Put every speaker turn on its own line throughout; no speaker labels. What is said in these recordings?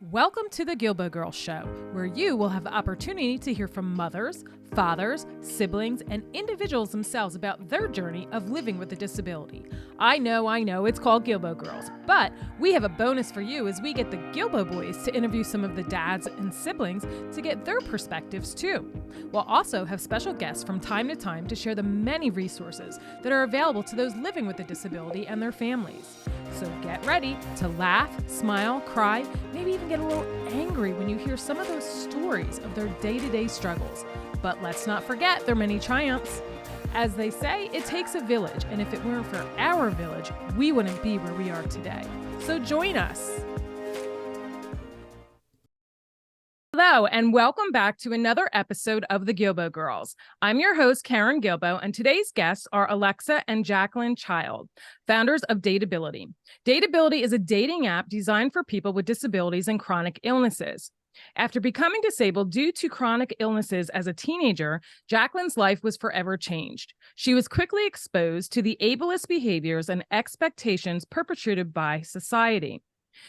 Welcome to the Guilbault Girls Show, where you will have the opportunity to hear from mothers, fathers, siblings, and individuals themselves about their journey of living with a disability. I know, it's called Guilbault Girls, but we have a bonus for you as we get the Guilbault boys to interview some of the dads and siblings to get their perspectives too. We'll also have special guests from time to time to share the many resources that are available to those living with a disability and their families. So get ready to laugh, smile, cry, maybe even get a little angry when you hear some of those stories of their day-to-day struggles. But let's not forget their many triumphs. As they say, it takes a village, and if it weren't for our village, we wouldn't be where we are today. So join us. Hello, and welcome back to another episode of the Guilbault Girls. I'm your host, Karen Guilbault, and today's guests are Alexa and Jacqueline Child, founders of Dateability. Dateability is a dating app designed for people with disabilities and chronic illnesses. After becoming disabled due to chronic illnesses as a teenager, Jacqueline's life was forever changed. She was quickly exposed to the ableist behaviors and expectations perpetrated by society.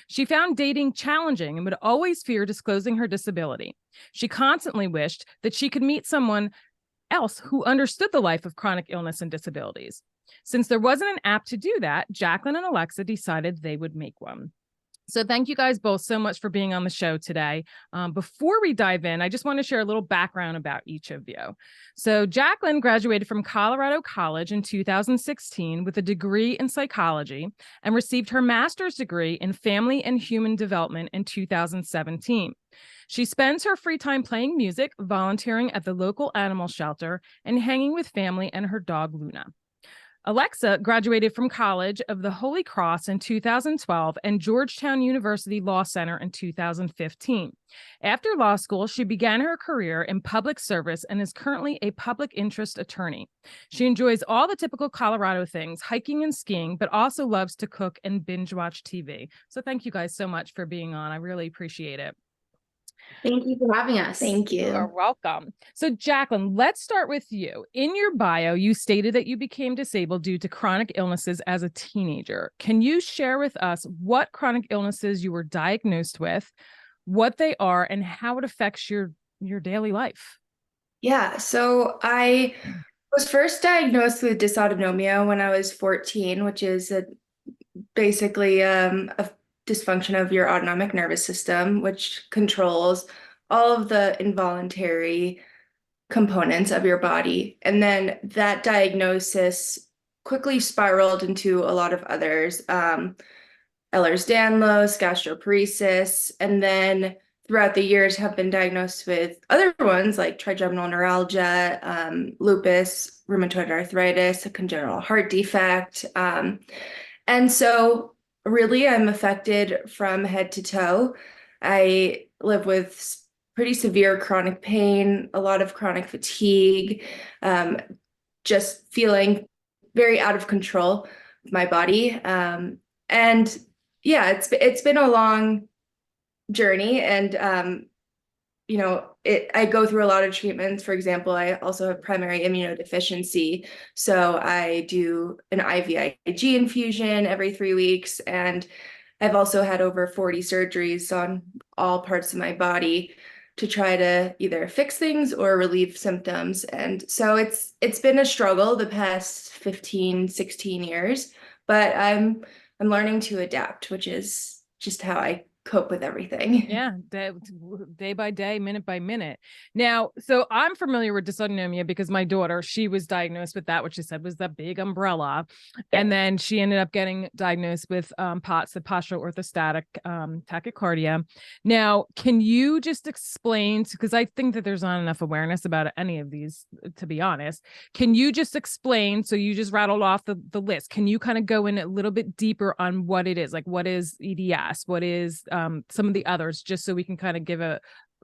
She found dating challenging and would always fear disclosing her disability. She constantly wished that she could meet someone else who understood the life of chronic illness and disabilities. Since there wasn't an app to do that, Jacqueline and Alexa decided they would make one. So thank you guys both so much for being on the show today. Before we dive in, I just want to share a little background about each of you. So Jacqueline graduated from Colorado College in 2016 with a degree in psychology and received her master's degree in family and human development in 2017. She spends her free time playing music, volunteering at the local animal shelter, and hanging with family and her dog, Luna. Alexa graduated from College of the Holy Cross in 2012 and Georgetown University Law Center in 2015. After law school, she began her career in public service and is currently a public interest attorney. She enjoys all the typical Colorado things, hiking and skiing, but also loves to cook and binge watch TV. So thank you guys so much for being on. I really appreciate it.
Thank you for having us.
Thank you.
You are welcome. So Jacqueline, let's start with you. In your bio, you stated that you became disabled due to chronic illnesses as a teenager. Can you share with us what chronic illnesses you were diagnosed with, what they are, and how it affects your daily life?
Yeah, so I was first diagnosed with dysautonomia when I was 14, which is basically a dysfunction of your autonomic nervous system, which controls all of the involuntary components of your body. And then that diagnosis quickly spiraled into a lot of others, Ehlers-Danlos, gastroparesis, and then throughout the years have been diagnosed with other ones like trigeminal neuralgia, lupus, rheumatoid arthritis, a congenital heart defect. And so really, I'm affected from head to toe. I live with pretty severe chronic pain, a lot of chronic fatigue, just feeling very out of control of my body. And yeah, it's been a long journey, and I go through a lot of treatments. For example, I also have primary immunodeficiency, so I do an IVIG infusion every 3 weeks, and I've also had over 40 surgeries on all parts of my body to try to either fix things or relieve symptoms. And so it's been a struggle the past 15, 16 years, but I'm learning to adapt, which is just how I cope with everything.
Yeah, day by day, minute by minute. Now, so I'm familiar with dysautonomia because my daughter, she was diagnosed with that, which she said was the big umbrella. And then she ended up getting diagnosed with POTS, the postural orthostatic tachycardia. Now, can you just explain, because I think that there's not enough awareness about any of these, to be honest. Can you just explain, so you just rattled off the list. Can you kind of go in a little bit deeper on what it is? Like, what is EDS? What is some of the others, just so we can kind of give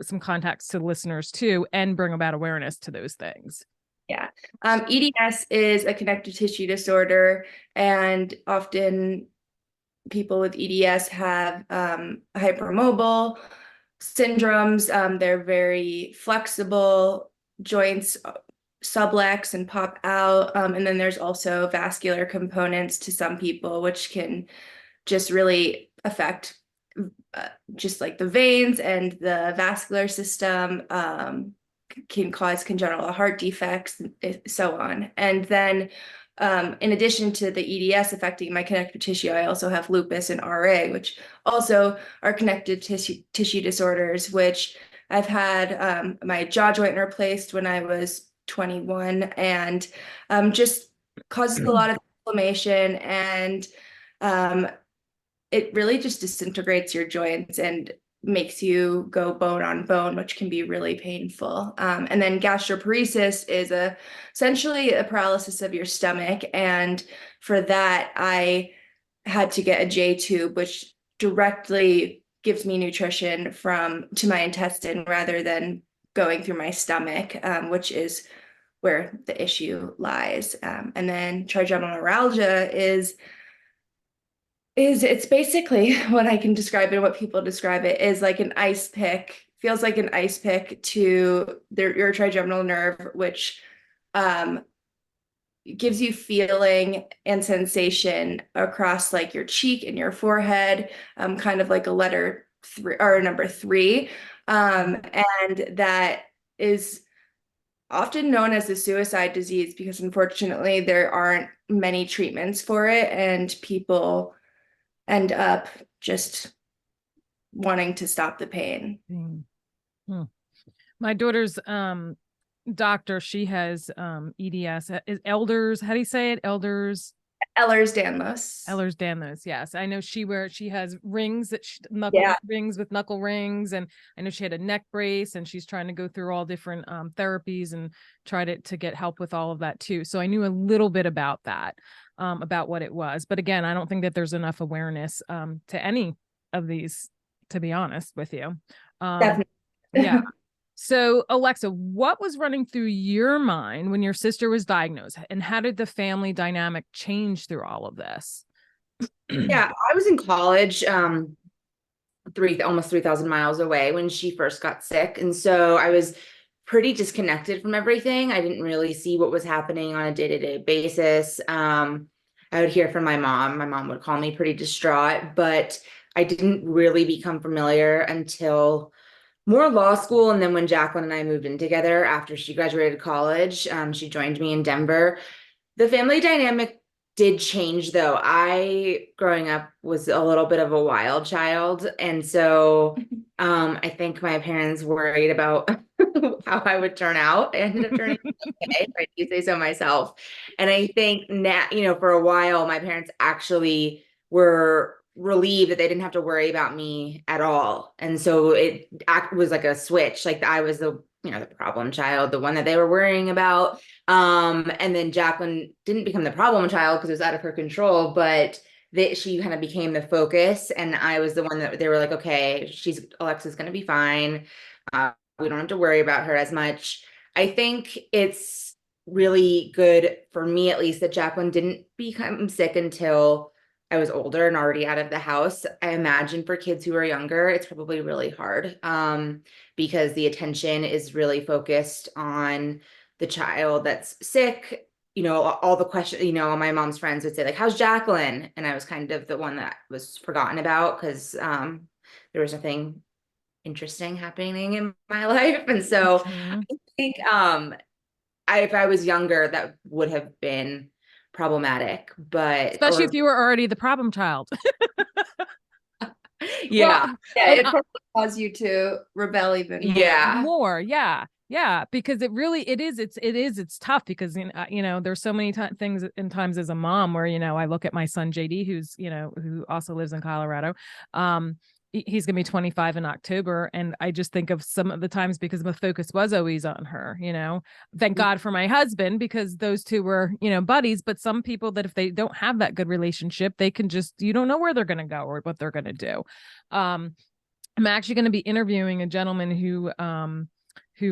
some context to the listeners too, and bring about awareness to those things.
Yeah. EDS is a connective tissue disorder, and often people with EDS have hypermobile syndromes. They're very flexible, joints sublux and pop out. And then there's also vascular components to some people, which can just really affect just like the veins and the vascular system, can cause congenital heart defects, so on. And then in addition to the EDS affecting my connective tissue, I also have lupus and RA, which also are connective tissue disorders, which I've had my jaw joint replaced when I was 21, and just causes a lot of inflammation, and it really just disintegrates your joints and makes you go bone on bone, which can be really painful. And then gastroparesis is essentially a paralysis of your stomach. And for that, I had to get a J tube, which directly gives me nutrition to my intestine rather than going through my stomach, which is where the issue lies. And then trigeminal neuralgia is it's basically what I can describe it, what people describe it is like an ice pick, feels like an ice pick to your trigeminal nerve, which gives you feeling and sensation across like your cheek and your forehead, kind of like a letter 3 or a number 3. And that is often known as the suicide disease because unfortunately there aren't many treatments for it, and people end up just wanting to stop the pain.
My daughter's doctor, she has EDS, is Elders, how do you say it? Ehlers-Danlos, yes. I know she has rings that rings with knuckle rings, and I know she had a neck brace, and she's trying to go through all different therapies and try to get help with all of that too. So I knew a little bit about that, about what it was. But again, I don't think that there's enough awareness to any of these, to be honest with you.
Definitely.
Yeah. So Alexa, what was running through your mind when your sister was diagnosed, and how did the family dynamic change through all of this?
Yeah, I was in college, almost 3,000 miles away when she first got sick. And so I was pretty disconnected from everything. I didn't really see what was happening on a day-to-day basis. I would hear from my mom. My mom would call me pretty distraught, but I didn't really become familiar until more law school. And then when Jacqueline and I moved in together after she graduated college, she joined me in Denver. The family dynamic did change though. Growing up, was a little bit of a wild child. And so I think my parents worried about how I would turn out. I ended up turning okay, if I do say so myself. And I think now, for a while, my parents actually were relieved that they didn't have to worry about me at all. And so it was like a switch. Like I was the problem child, the one that they were worrying about. And then Jacqueline didn't become the problem child because it was out of her control, but she kind of became the focus. And I was the one that they were like, okay, Alexa's going to be fine. We don't have to worry about her as much. I think it's really good for me, at least, that Jacqueline didn't become sick until I was older and already out of the house. I imagine for kids who are younger, it's probably really hard because the attention is really focused on the child that's sick. All the questions, my mom's friends would say like, how's Jacqueline? And I was kind of the one that was forgotten about because there was nothing interesting happening in my life. And so I think if I was younger, that would have been problematic, but
especially if you were already the problem child.
Yeah.
It probably caused you to rebel even
more. Yeah, because it's tough because there's so many things in times as a mom where I look at my son JD, who's who also lives in Colorado. He's gonna be 25 in October, and I just think of some of the times because the focus was always on her. Thank God for my husband, because those two were buddies. But some people, that if they don't have that good relationship, they can you don't know where they're gonna go or what they're gonna do. I'm actually going to be interviewing a gentleman who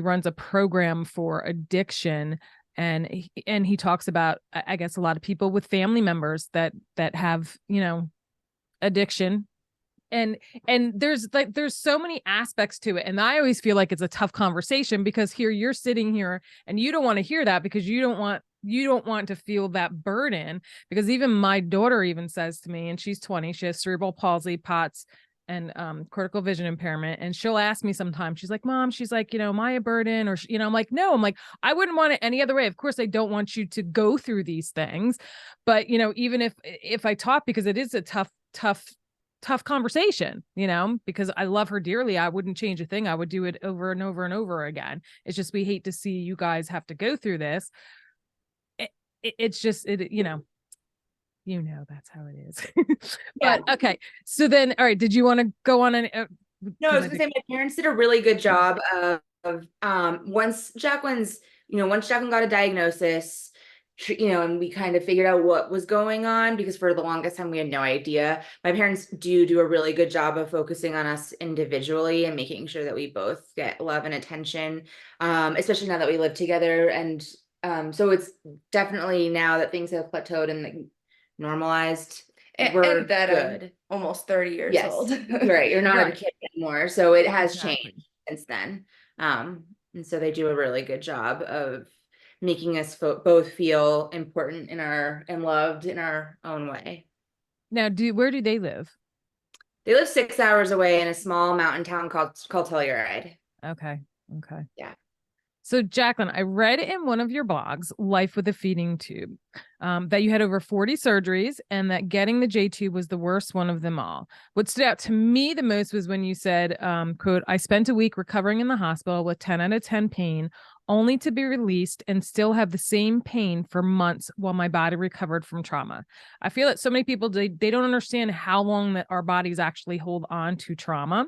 runs a program for addiction, and he talks about, I guess, a lot of people with family members that have addiction, and there's so many aspects to it, and I always feel like it's a tough conversation because here you're sitting here and you don't want to hear that because you don't want to feel that burden, because even my daughter even says to me, and she's 20, she has cerebral palsy, POTS, and critical vision impairment. And she'll ask me sometimes, she's like, Mom, she's like, am I a burden? Or, I'm like, no, I'm like, I wouldn't want it any other way. Of course, I don't want you to go through these things. But, even if I talk, because it is a tough conversation, because I love her dearly. I wouldn't change a thing. I would do it over and over and over again. It's just, we hate to see you guys have to go through this. It's just, that's how it is. But
Yeah.
okay. So then, all right. Did you want to go on and
No, I was gonna say my parents did a really good job of once Jacqueline got a diagnosis, and we kind of figured out what was going on, because for the longest time we had no idea. My parents do a really good job of focusing on us individually and making sure that we both get love and attention, especially now that we live together. And so it's definitely, now that things have plateaued and like normalized, we're
and that
good.
I'm almost 30 years
Yes,
old.
right. You're not a
Right.
kid anymore, so it has
Exactly.
changed since then. And so they do a really good job of making us both feel important and loved in our own way.
Now, where do they live?
They live 6 hours away in a small mountain town called Telluride.
Okay. Okay.
Yeah.
So, Jacqueline, I read in one of your blogs, Life with a Feeding Tube, that you had over 40 surgeries and that getting the J tube was the worst one of them all. What stood out to me the most was when you said, quote, I spent a week recovering in the hospital with 10 out of 10 pain, only to be released and still have the same pain for months while my body recovered from trauma. I feel that so many people, they don't understand how long that our bodies actually hold on to trauma.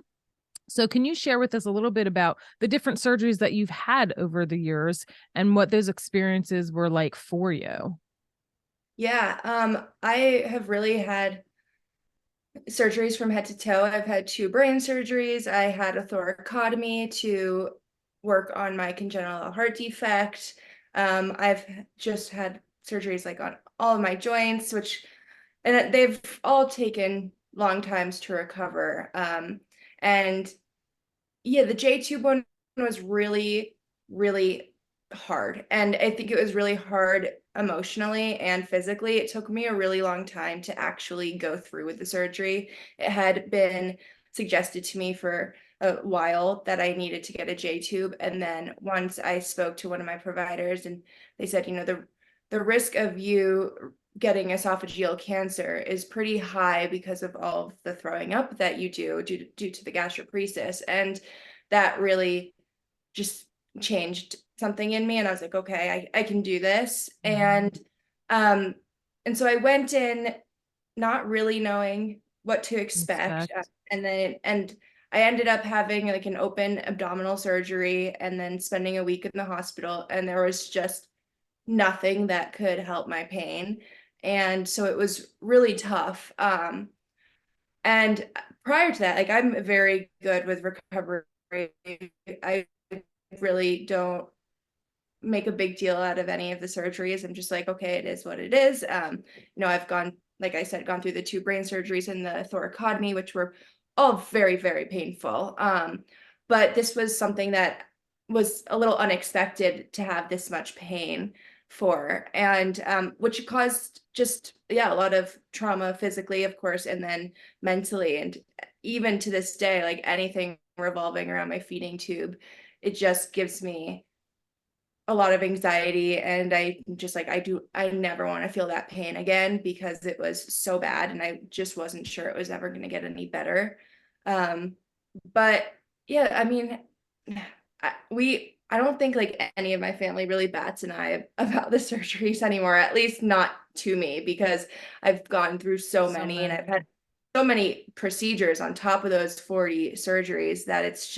So can you share with us a little bit about the different surgeries that you've had over the years and what those experiences were like for you?
Yeah, I have really had surgeries from head to toe. I've had 2 brain surgeries. I had a thoracotomy to work on my congenital heart defect. I've just had surgeries like on all of my joints, and they've all taken long times to recover. And yeah, the J tube one was really, really hard. And I think it was really hard emotionally and physically. It took me a really long time to actually go through with the surgery. It had been suggested to me for a while that I needed to get a J tube. And then once I spoke to one of my providers, and they said, the risk of you getting esophageal cancer is pretty high because of all of the throwing up that you do due to the gastroparesis. And that really just changed something in me. And I was like, okay, I can do this. And so I went in not really knowing what to expect. And I ended up having like an open abdominal surgery and then spending a week in the hospital. And there was just nothing that could help my pain. And so it was really tough. And prior to that, like, I'm very good with recovery. I really don't make a big deal out of any of the surgeries. I'm just like, okay, it is what it is. I've gone, like I said, gone through the 2 brain surgeries and the thoracotomy, which were all very, very painful. But this was something that was a little unexpected to have this much pain for, and which caused just, yeah, a lot of trauma physically, of course, and then mentally. And even to this day, like anything revolving around my feeding tube, it just gives me a lot of anxiety. And I just like, I never want to feel that pain again, because it was so bad and I just wasn't sure it was ever going to get any better. But yeah, I mean, I don't think like any of my family really bats an eye about the surgeries anymore, at least not to me, because I've gone through so many and I've had so many procedures on top of those 40 surgeries that it's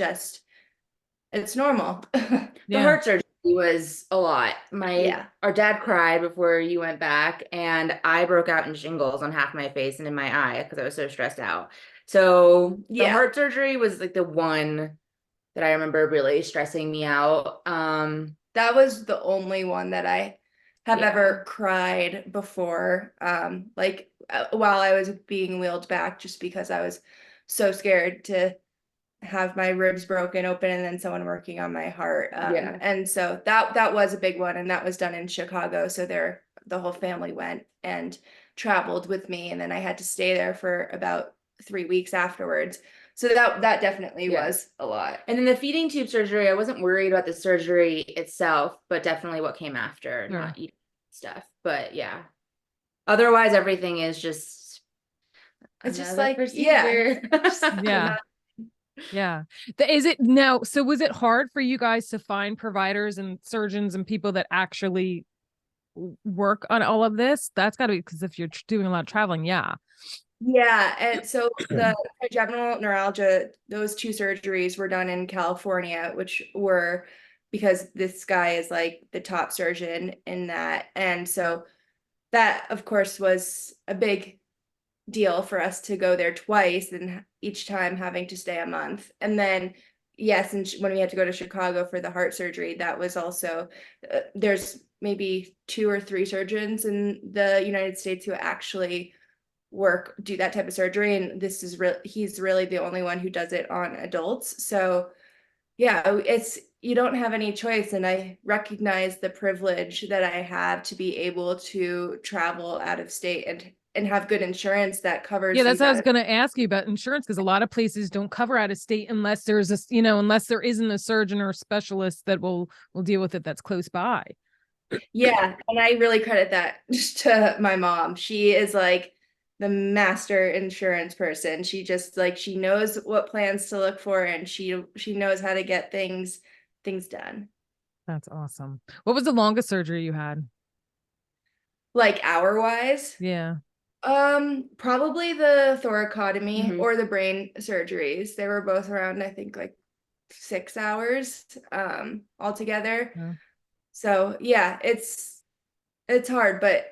normal.
The heart surgery was a lot.
Yeah.
Our dad cried before you went back, and I broke out in shingles on half my face and in my eye because I was so stressed out. So the heart surgery was like the one that I remember really stressing me out.
That was the only one that I have ever cried before, while I was being wheeled back, just because I was so scared to have my ribs broken open and then someone working on my heart. And so that was a big one, and that was done in Chicago. So the whole family went and traveled with me, and then I had to stay there for about 3 weeks afterwards. So that definitely
Yeah.
was a lot.
And then the feeding tube surgery, I wasn't worried about the surgery itself, but definitely what came after,
Sure.
not eating stuff. But yeah, otherwise everything is just
It's just
another
like,
procedure.
Yeah. Yeah. Is it now? So was it hard for you guys to find providers and surgeons and people that actually work on all of this? That's got to be because if you're doing a lot of traveling, yeah.
Yeah, and so the trigeminal neuralgia, those 2 surgeries were done in California, which were because this guy is like the top surgeon in that. And so that, of course, was a big deal for us to go there twice and each time having to stay a month. And then, yes, and when we had to go to Chicago for the heart surgery, that was also, there's maybe 2 or 3 surgeons in the United States who actually do that type of surgery, and this is he's really the only one who does it on adults. So yeah, it's, you don't have any choice, and I recognize the privilege that I have to be able to travel out of state and have good insurance that covers
Yeah, that's
these
what I was going to ask you about insurance, because a lot of places don't cover out of state unless there's unless there isn't a surgeon or a specialist that will deal with it that's close by.
Yeah, and I really credit that just to my mom. She is like the master insurance person. She just like, she knows what plans to look for, and she knows how to get things done.
That's awesome. What was the longest surgery you had?
Like hour wise,
Yeah.
probably the thoracotomy
Mhm.
or the brain surgeries. They were both around, I think, like 6 hours altogether.
Yeah.
So yeah, it's hard, but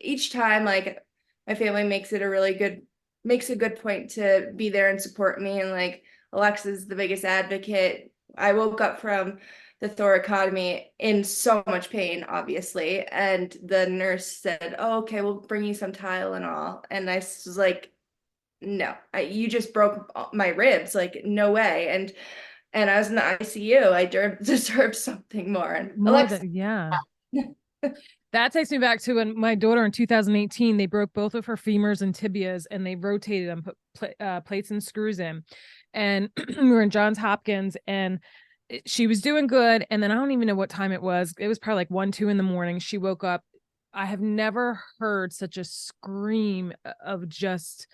each time, like, my family makes a good point to be there and support me, and like Alexa's the biggest advocate. I woke up from the thoracotomy in so much pain, obviously, and the nurse said, "Oh, okay, we'll bring you some Tylenol," and I was like, "No, you just broke my ribs, like no way." And I was in the ICU. I deserve something more. And
More
Alexa,
than, yeah. That takes me back to when my daughter in 2018, they broke both of her femurs and tibias, and they rotated them, put plates and screws in. And we were in Johns Hopkins, and she was doing good. And then I don't even know what time it was. It was probably like 1, 2 in the morning. She woke up. I have never heard such a scream of just,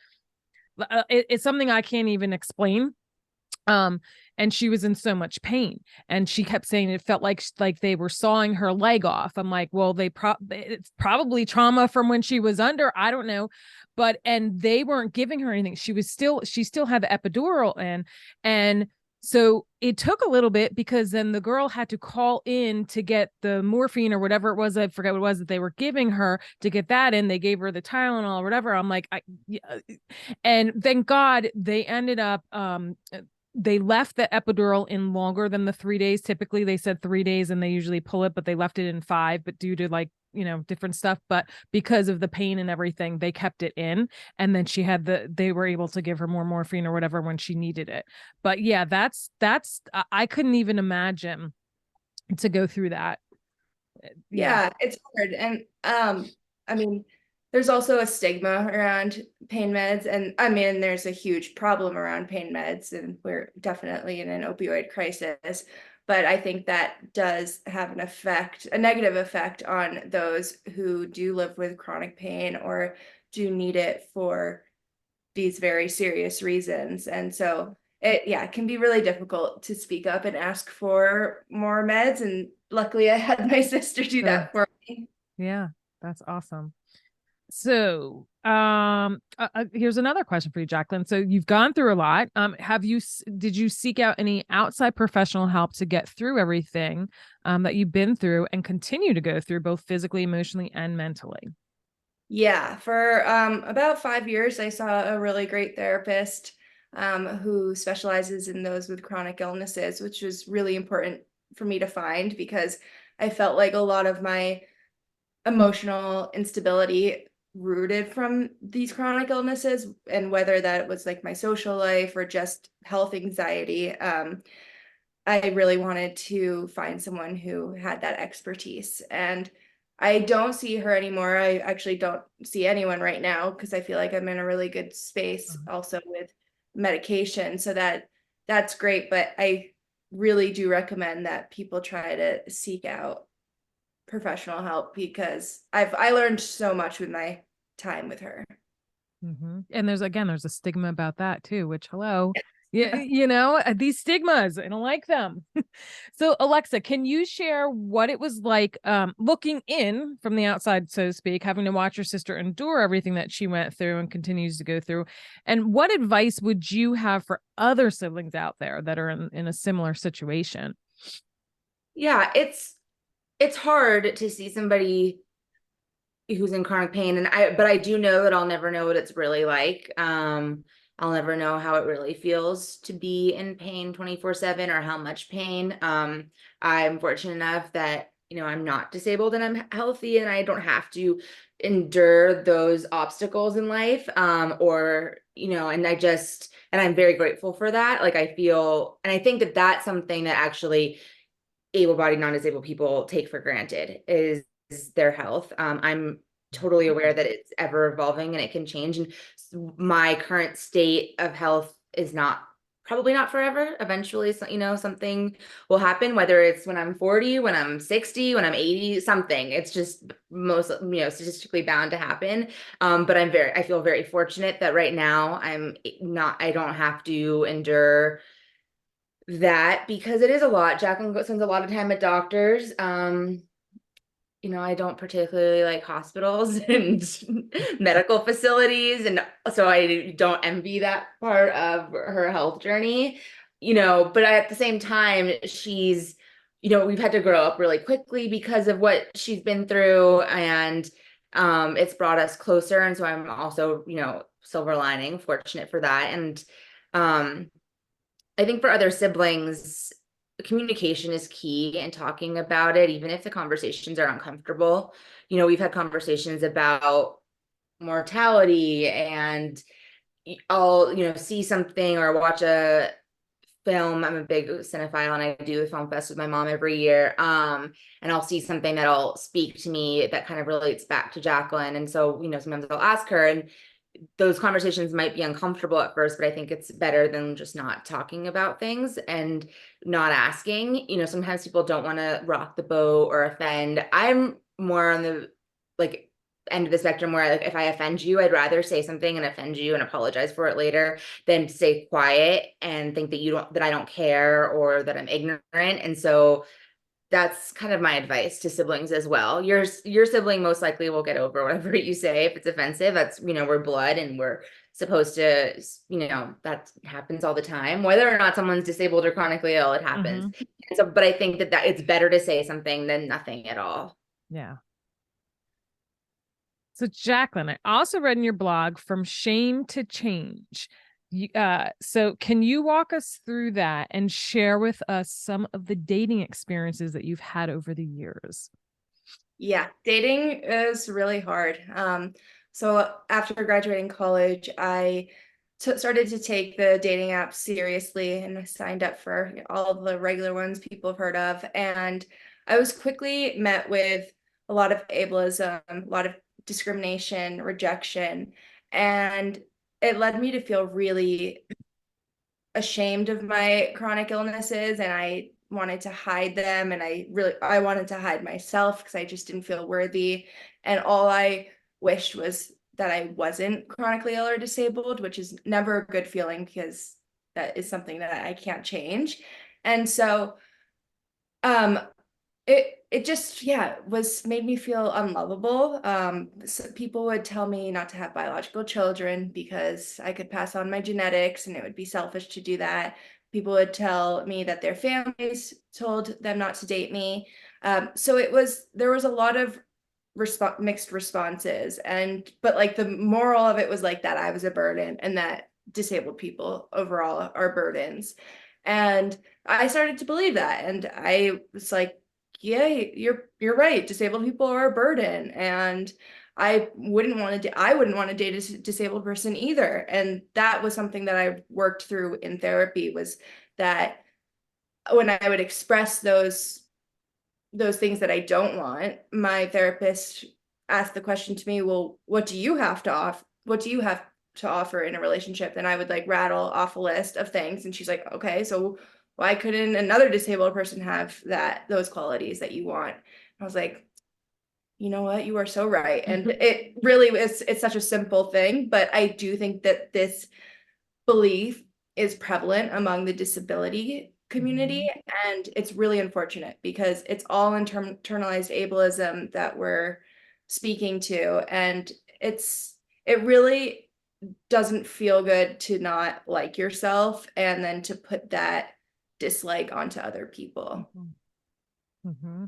it's something I can't even explain. And she was in so much pain, and she kept saying it felt like they were sawing her leg off. I'm like, well, it's probably trauma from when she was under, I don't know. But and they weren't giving her anything. She still had the epidural in. And so it took a little bit, because then the girl had to call in to get the morphine or whatever it was. I forget what it was that they were giving her to get that in. They gave her the Tylenol or whatever. I'm like, and thank God they ended up, they left the epidural in longer than the 3 days. Typically they said 3 days and they usually pull it, but they left it in 5, but due to different stuff, but because of the pain and everything, they kept it in. And then they were able to give her more morphine or whatever when she needed it. But yeah, I couldn't even imagine to go through that.
yeah, it's hard. And I mean, there's also a stigma around pain meds, and I mean, there's a huge problem around pain meds, and we're definitely in an opioid crisis. But I think that does have a negative effect on those who do live with chronic pain or do need it for these very serious reasons. And so it can be really difficult to speak up and ask for more meds. And luckily I had my sister do that for me.
Yeah, that's awesome. So, here's another question for you, Jacqueline. So you've gone through a lot. Did you seek out any outside professional help to get through everything that you've been through and continue to go through, both physically, emotionally, and mentally?
Yeah, for about 5 years, I saw a really great therapist who specializes in those with chronic illnesses, which was really important for me to find, because I felt like a lot of my emotional instability rooted from these chronic illnesses, and whether that was like my social life or just health anxiety. I really wanted to find someone who had that expertise. And I don't see her anymore. I actually don't see anyone right now because I feel like I'm in a really good space also with medication. So that's great. But I really do recommend that people try to seek out professional help because I learned so much with my time with her.
And there's a stigma about that too, which hello. Yeah, these stigmas, I don't like them. So Alexa, can you share what it was like looking in from the outside, so to speak, having to watch your sister endure everything that she went through and continues to go through? And what advice would you have for other siblings out there that are in a similar situation?
Yeah, it's hard to see somebody who's in chronic pain, and but I do know that I'll never know what it's really like. I'll never know how it really feels to be in pain 24/7 or how much pain. I'm fortunate enough that, I'm not disabled and I'm healthy and I don't have to endure those obstacles in life. Or, and I'm very grateful for that. Like I feel, and I think that that's something that actually able-bodied, non-disabled people take for granted is their health. I'm totally aware that it's ever evolving and it can change. And my current state of health is probably not forever. Eventually, something will happen, whether it's when I'm 40, when I'm 60, when I'm 80, something. It's just most, statistically bound to happen. But I feel very fortunate that right now I don't have to endure that because it is a lot. Jacqueline spends a lot of time at doctors. I don't particularly like hospitals and medical facilities, and so I don't envy that part of her health journey. But at the same time, she's, we've had to grow up really quickly because of what she's been through, and it's brought us closer. And so I'm also, silver lining, fortunate for that. And I think for other siblings, communication is key and talking about it, even if the conversations are uncomfortable. We've had conversations about mortality, and I'll, see something or watch a film. I'm a big cinephile and I do a film fest with my mom every year. And I'll see something that'll speak to me that kind of relates back to Jacqueline. And so, sometimes I'll ask her, and those conversations might be uncomfortable at first, but I think it's better than just not talking about things and not asking. Sometimes people don't want to rock the boat or offend. I'm more on the like end of the spectrum where, like, if I offend you, I'd rather say something and offend you and apologize for it later than stay quiet and think that I don't care or that I'm ignorant. And so that's kind of my advice to siblings as well. Your sibling most likely will get over whatever you say if it's offensive. That's, we're blood and we're supposed to, that happens all the time. Whether or not someone's disabled or chronically ill, it happens. And so, but I think that it's better to say something than nothing at all.
Yeah. So Jacqueline, I also read in your blog From Shame to Change. So can you walk us through that and share with us some of the dating experiences that you've had over the years?
Yeah, dating is really hard. So after graduating college, I started to take the dating apps seriously and I signed up for all of the regular ones people have heard of. And I was quickly met with a lot of ableism, a lot of discrimination, rejection, and it led me to feel really ashamed of my chronic illnesses, and I wanted to hide them, and I wanted to hide myself because I just didn't feel worthy. And all I wished was that I wasn't chronically ill or disabled, which is never a good feeling because that is something that I can't change. And so um it just, yeah, was made me feel unlovable. So people would tell me not to have biological children because I could pass on my genetics and it would be selfish to do that. People would tell me that their families told them not to date me. So there was a lot of mixed responses, but like the moral of it was like that I was a burden and that disabled people overall are burdens. And I started to believe that, and I was like, yeah, you're right. Disabled people are a burden, and I wouldn't want to date a disabled person either. And that was something that I worked through in therapy, was that when I would express those those things that I don't want, my therapist asked the question to me, well, what do you have to offer? What do you have to offer in a relationship? Then I would like rattle off a list of things. And she's like, okay, so why couldn't another disabled person have those qualities that you want? I was like, you know what, you are so right. And it really is, it's such a simple thing, but I do think that this belief is prevalent among the disability community. And it's really unfortunate because it's all internalized ableism that we're speaking to. And it really doesn't feel good to not like yourself and then to put that dislike onto other people.
Mm-hmm.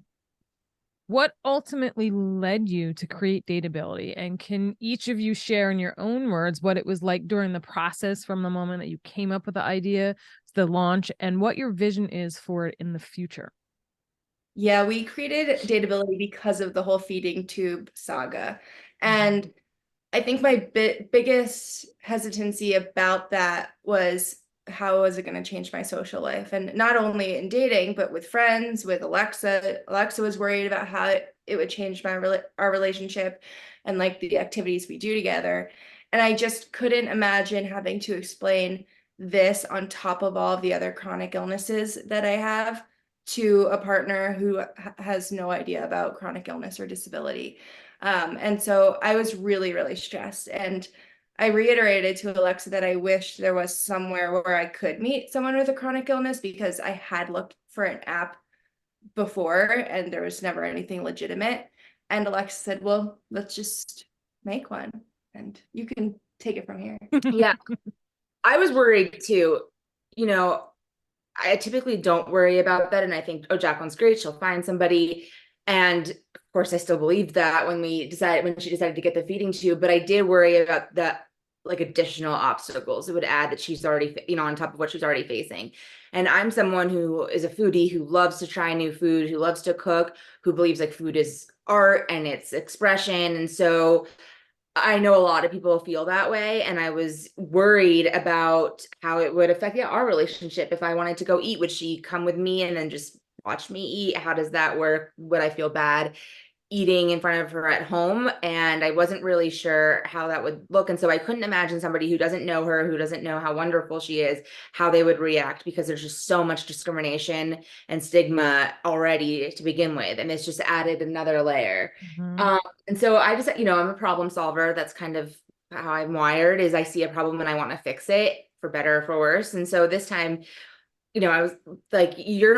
What ultimately led you to create Dateability? And can each of you share in your own words what it was like during the process from the moment that you came up with the idea to the launch and what your vision is for it in the future?
Yeah, we created Dateability because of the whole feeding tube saga. And I think my biggest hesitancy about that was how was it going to change my social life? And not only in dating, but with friends, with Alexa. Alexa was worried about how it would change our relationship and like the activities we do together. And I just couldn't imagine having to explain this on top of all of the other chronic illnesses that I have to a partner who has no idea about chronic illness or disability. And so I was really, really stressed. And I reiterated to Alexa that I wish there was somewhere where I could meet someone with a chronic illness because I had looked for an app before and there was never anything legitimate. And Alexa said, well, let's just make one and you can take it from here.
Yeah, I was worried too. You know, I typically don't worry about that. And I think, oh, Jacqueline's great. She'll find somebody. And of course, I still believed that when she decided to get the feeding tube, but I did worry about the like additional obstacles it would add that she's already, on top of what she's already facing. And I'm someone who is a foodie, who loves to try new food, who loves to cook, who believes like food is art and it's expression. And so I know a lot of people feel that way, and I was worried about how it would affect, our relationship. If I wanted to go eat, would she come with me and then just watch me eat? How does that work? Would I feel bad eating in front of her at home? And I wasn't really sure how that would look. And so I couldn't imagine somebody who doesn't know her, who doesn't know how wonderful she is, how they would react, because there's just so much discrimination and stigma already to begin with. And it's just added another layer. And so I just, I'm a problem solver. That's kind of how I'm wired, is I see a problem and I want to fix it for better or for worse. And so this time, I was like, you're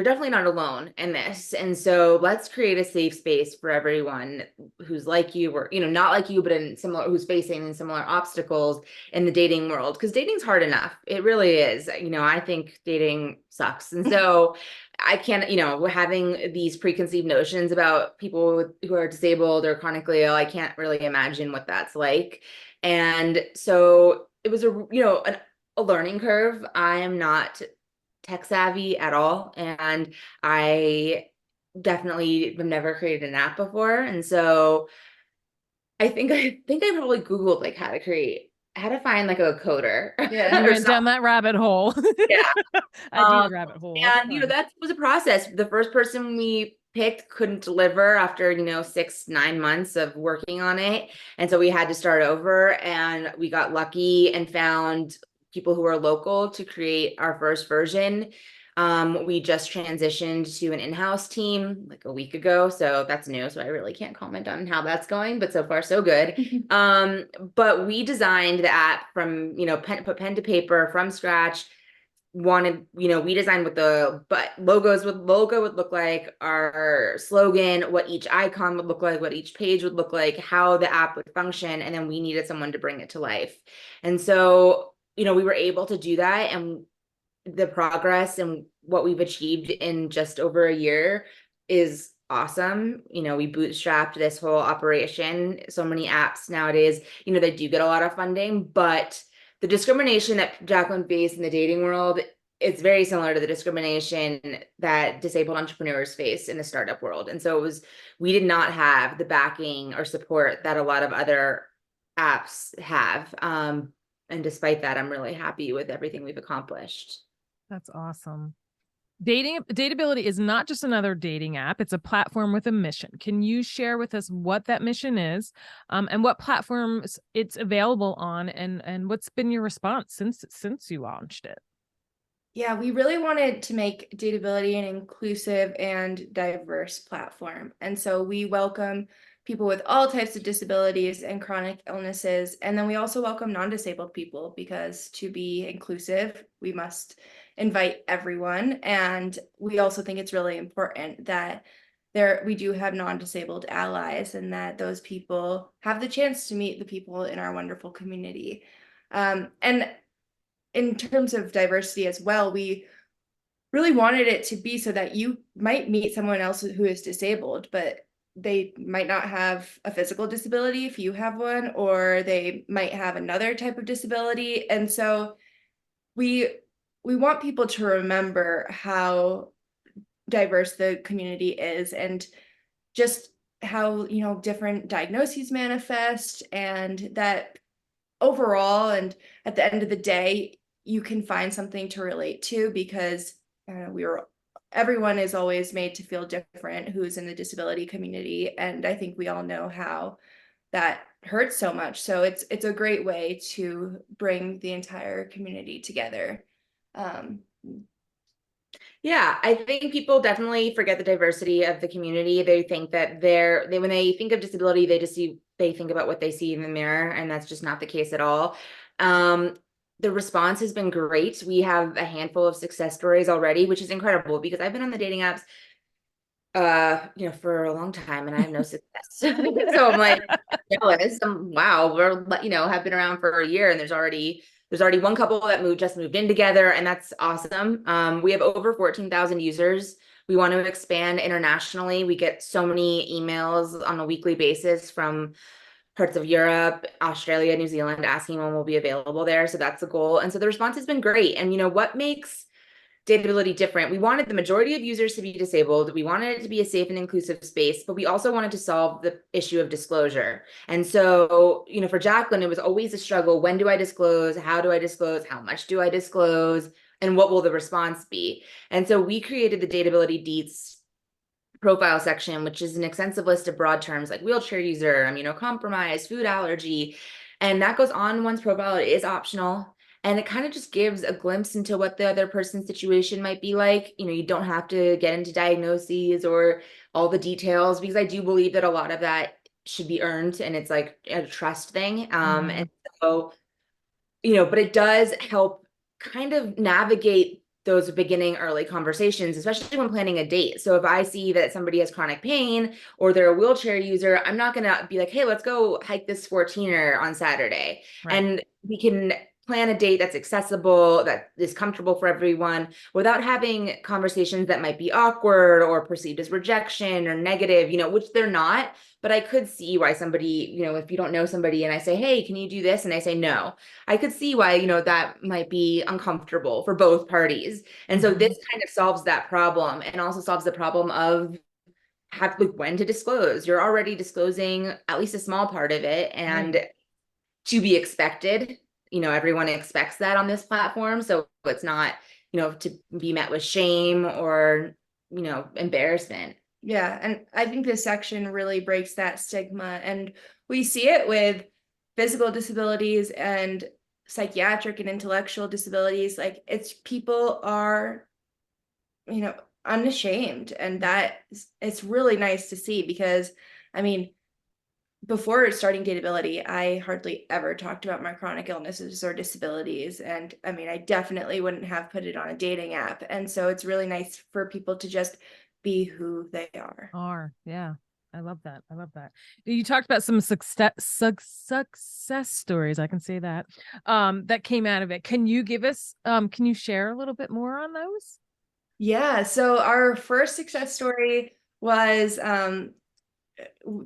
definitely not alone in this. And so let's create a safe space for everyone who's like you, or, not like you, but who's facing similar obstacles in the dating world. Because dating's hard enough. It really is. I think dating sucks. And so I can't, having these preconceived notions about people who are disabled or chronically ill, I can't really imagine what that's like. And so it was a learning curve. I am not tech savvy at all, and I definitely have never created an app before. And so I think I probably Googled like how to find like a coder.
Yeah.
You went down that rabbit hole.
Yeah.
I do the rabbit hole.
And that was a process. The first person we picked couldn't deliver after 6-9 months of working on it, and so we had to start over, and we got lucky and found people who are local to create our first version. We just transitioned to an in-house team like a week ago, so that's new. So I really can't comment on how that's going, but so far so good. But we designed the app from, put pen to paper from scratch. We designed what the logo would look like, our slogan, what each icon would look like, what each page would look like, how the app would function, and then we needed someone to bring it to life. And so, we were able to do that, and the progress and what we've achieved in just over a year is awesome. We bootstrapped this whole operation. So many apps nowadays, they do get a lot of funding, but the discrimination that Jacqueline faced in the dating world, it's very similar to the discrimination that disabled entrepreneurs face in the startup world. And so we did not have the backing or support that a lot of other apps have. And despite that, I'm really happy with everything we've accomplished.
That's awesome. Dateability is not just another dating app. It's a platform with a mission. Can you share with us what that mission is, and what platforms it's available on, and what's been your response since you launched it?
Yeah, we really wanted to make Dateability an inclusive and diverse platform. And so we welcome people with all types of disabilities and chronic illnesses. And then we also welcome non-disabled people, because to be inclusive, we must invite everyone. And we also think it's really important that we do have non-disabled allies, and that those people have the chance to meet the people in our wonderful community. And in terms of diversity as well, we really wanted it to be so that you might meet someone else who is disabled, but they might not have a physical disability if you have one, or they might have another type of disability. And so we want people to remember how diverse the community is, and just how, different diagnoses manifest, and that overall, and at the end of the day, you can find something to relate to, because everyone is always made to feel different who's in the disability community. And I think we all know how that hurts so much. So it's a great way to bring the entire community together.
Yeah, I think people definitely forget the diversity of the community. They think that when they think of disability, they think about what they see in the mirror, and that's just not the case at all. The response has been great. We have a handful of success stories already, which is incredible, because I've been on the dating apps for a long time, and I have no success. So I'm like jealous. Wow, we're have been around for a year, and there's already one couple that just moved in together, and that's awesome. We have over 14,000 users. We want to expand internationally. We get so many emails on a weekly basis from parts of Europe, Australia, New Zealand, asking when we'll be available there. So that's the goal. And so the response has been great. And what makes Dateability different? We wanted the majority of users to be disabled. We wanted it to be a safe and inclusive space, but we also wanted to solve the issue of disclosure. And so, for Jacqueline, it was always a struggle. When do I disclose? How do I disclose? How much do I disclose? And what will the response be? And so we created the Dateability Deets profile section, which is an extensive list of broad terms like wheelchair user, immunocompromised, food allergy, and that goes on one's profile. It is optional. And it kind of just gives a glimpse into what the other person's situation might be like. You don't have to get into diagnoses or all the details, because I do believe that a lot of that should be earned, and it's like a trust thing. And so, but it does help kind of navigate those beginning early conversations, especially when planning a date. So if I see that somebody has chronic pain or they're a wheelchair user, I'm not going to be like, hey, let's go hike this 14er on Saturday. Right. And we can plan a date that's accessible, that is comfortable for everyone, without having conversations that might be awkward or perceived as rejection or negative, which they're not. But I could see why somebody, if you don't know somebody and I say, hey, can you do this? And I say no, I could see why, that might be uncomfortable for both parties. And so this kind of solves that problem, and also solves the problem of when to disclose. You're already disclosing at least a small part of it, and to be expected. Everyone expects that on this platform. So it's not, to be met with shame or, embarrassment.
Yeah. And I think this section really breaks that stigma. And we see it with physical disabilities and psychiatric and intellectual disabilities. Like, people are, unashamed. And it's really nice to see, because before starting Dateability, I hardly ever talked about my chronic illnesses or disabilities. And I definitely wouldn't have put it on a dating app. And so it's really nice for people to just be who they are.
Yeah. I love that. You talked about some success stories. I can say that, that came out of it. Can you can you share a little bit more on those?
Yeah. So our first success story was,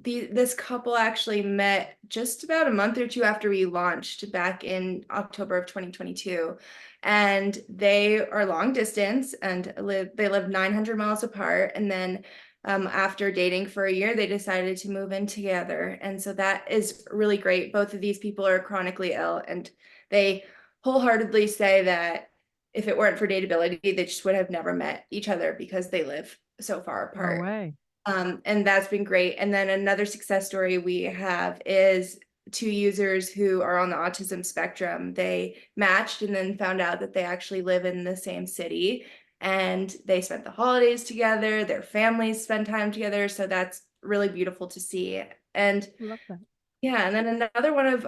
this couple actually met just about a month or two after we launched back in October of 2022. And they are long distance, and they live 900 miles apart. And then after dating for a year, they decided to move in together. And so that is really great. Both of these people are chronically ill, and they wholeheartedly say that if it weren't for Dateability, they just would have never met each other because they live so far
No
apart.
way.
And that's been great. And then another success story we have is two users who are on the autism spectrum. They matched and then found out that they actually live in the same city, and they spent the holidays together. Their families spend time together. So that's really beautiful to see. And
Love that.
yeah, and then another one of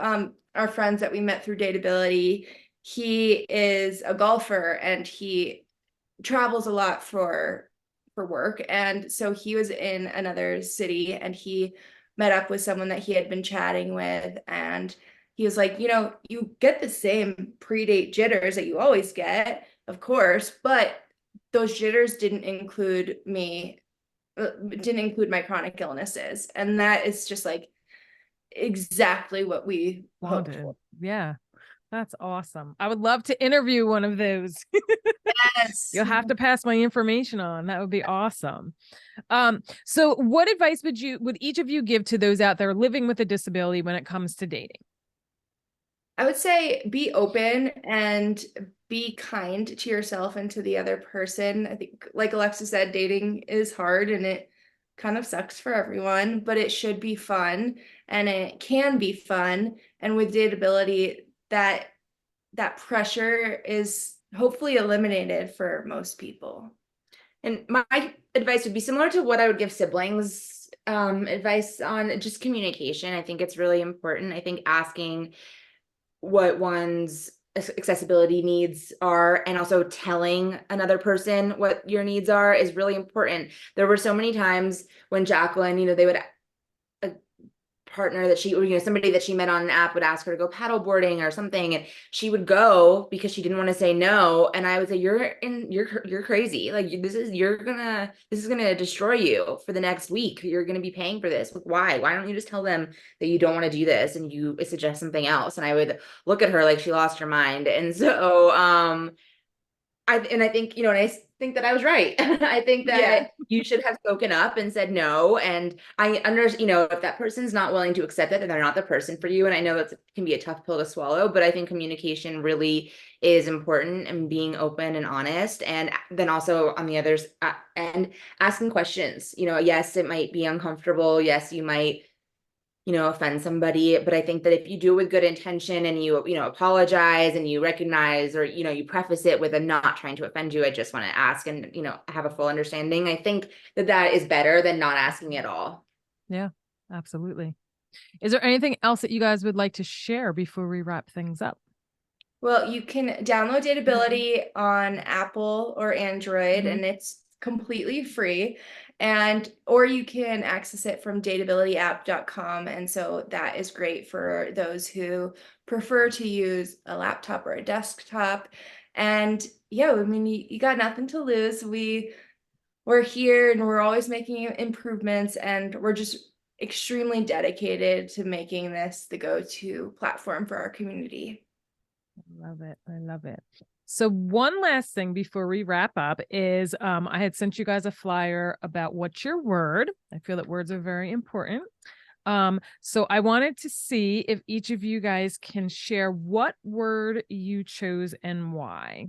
our friends that we met through Dateability, he is a golfer and he travels a lot for work. And so he was in another city and he met up with someone that he had been chatting with, and he was like, you get the same pre-date jitters that you always get, of course, but those jitters didn't include my chronic illnesses. And that is just like exactly what we hoped
Wanted.
for.
Yeah. That's awesome. I would love to interview one of those.
Yes.
You'll have to pass my information on. That would be awesome. So what advice would each of you give to those out there living with a disability when it comes to dating?
I would say be open and be kind to yourself and to the other person. I think, like Alexa said, dating is hard and it kind of sucks for everyone, but it should be fun and it can be fun. And with Dateability, that pressure is hopefully eliminated for most people.
And my advice would be similar to what I would give siblings advice on just communication. I think it's really important. I think asking what one's accessibility needs are and also telling another person what your needs are is really important. There were so many times when Jacqueline, they would partner that she, or somebody that she met on an app would ask her to go paddle boarding or something, and she would go because she didn't want to say no. And I would say, you're crazy. Like this is gonna destroy you for the next week. You're gonna be paying for this. Like, why don't you just tell them that you don't want to do this and you suggest something else? And I would look at her like she lost her mind. And so I think, and I think that I was right. I think that you should have spoken up and said no. And I understand, if that person's not willing to accept it, then they're not the person for you. And I know that can be a tough pill to swallow, but I think communication really is important and being open and honest. And then also on the other end, asking questions. Yes, it might be uncomfortable. Yes, you might offend somebody. But I think that if you do it with good intention and you apologize and you recognize, or, you preface it with, I'm not trying to offend you, I just want to ask and, have a full understanding. I think that is better than not asking at all.
Yeah, absolutely. Is there anything else that you guys would like to share before we wrap things up?
Well, you can download Dateability on Apple or Android, and it's completely free. Or you can access it from dateabilityapp.com. And so that is great for those who prefer to use a laptop or a desktop. And yeah, I mean, you got nothing to lose. We're here and we're always making improvements, and we're just extremely dedicated to making this the go-to platform for our community.
I love it. I love it. So one last thing before we wrap up is I had sent you guys a flyer about what's your word. I feel that words are very important. So I wanted to see if each of you guys can share what word you chose and why.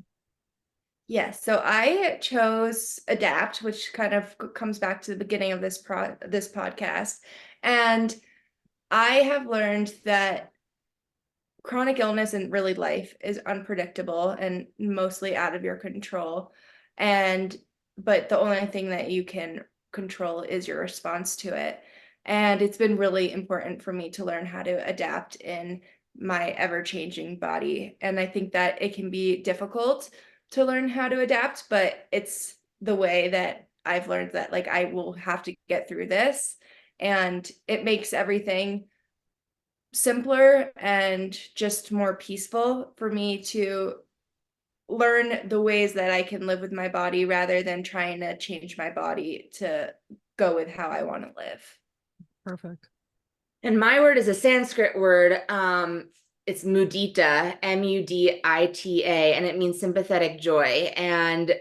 Yes, so I chose adapt, which kind of comes back to the beginning of this podcast. And I have learned that chronic illness and really life is unpredictable and mostly out of your control. But the only thing that you can control is your response to it. And it's been really important for me to learn how to adapt in my ever-changing body. And I think that it can be difficult to learn how to adapt, but it's the way that I've learned that, like, I will have to get through this, and it makes everything simpler and just more peaceful for me to learn the ways that I can live with my body rather than trying to change my body to go with how I want to live.
Perfect.
And my word is a Sanskrit word. It's mudita, Mudita, and it means sympathetic joy. And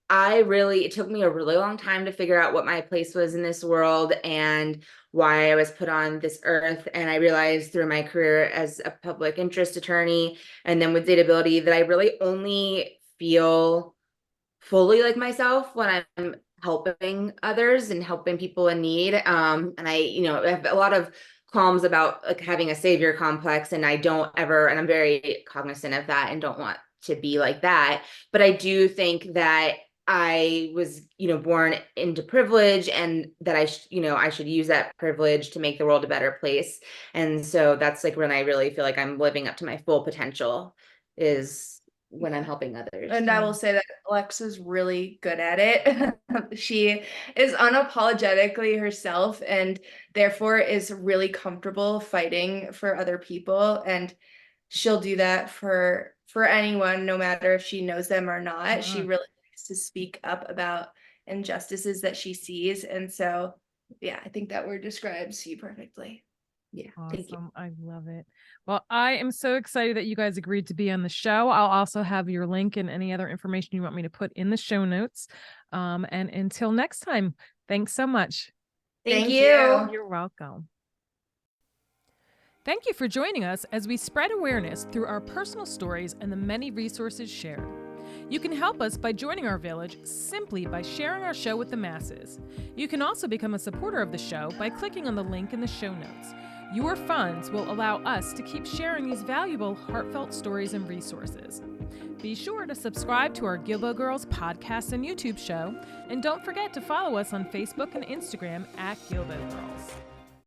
it took me a really long time to figure out what my place was in this world and why I was put on this earth. And I realized through my career as a public interest attorney and then with Dateability that I really only feel fully like myself when I'm helping others and helping people in need. And I have a lot of qualms about like having a savior complex, and I'm very cognizant of that and don't want to be like that. But I do think that I was, born into privilege, and that I should use that privilege to make the world a better place. And so that's like when I really feel like I'm living up to my full potential, is when I'm helping others.
And I will say that Alexa's really good at it. She is unapologetically herself and therefore is really comfortable fighting for other people. And she'll do that for anyone, no matter if she knows them or not. She really likes to speak up about injustices that she sees. And so, yeah, I think that word describes you perfectly.
Yeah.
Awesome.
Thank you.
I love it. Well, I am so excited that you guys agreed to be on the show. I'll also have your link and any other information you want me to put in the show notes. And until next time, thanks so much.
Thank you.
You're welcome. Thank you for joining us as we spread awareness through our personal stories and the many resources shared. You can help us by joining our village simply by sharing our show with the masses. You can also become a supporter of the show by clicking on the link in the show notes. Your funds will allow us to keep sharing these valuable, heartfelt stories and resources. Be sure to subscribe to our Guilbault Girls podcast and YouTube show, and don't forget to follow us on Facebook and Instagram at Guilbault Girls.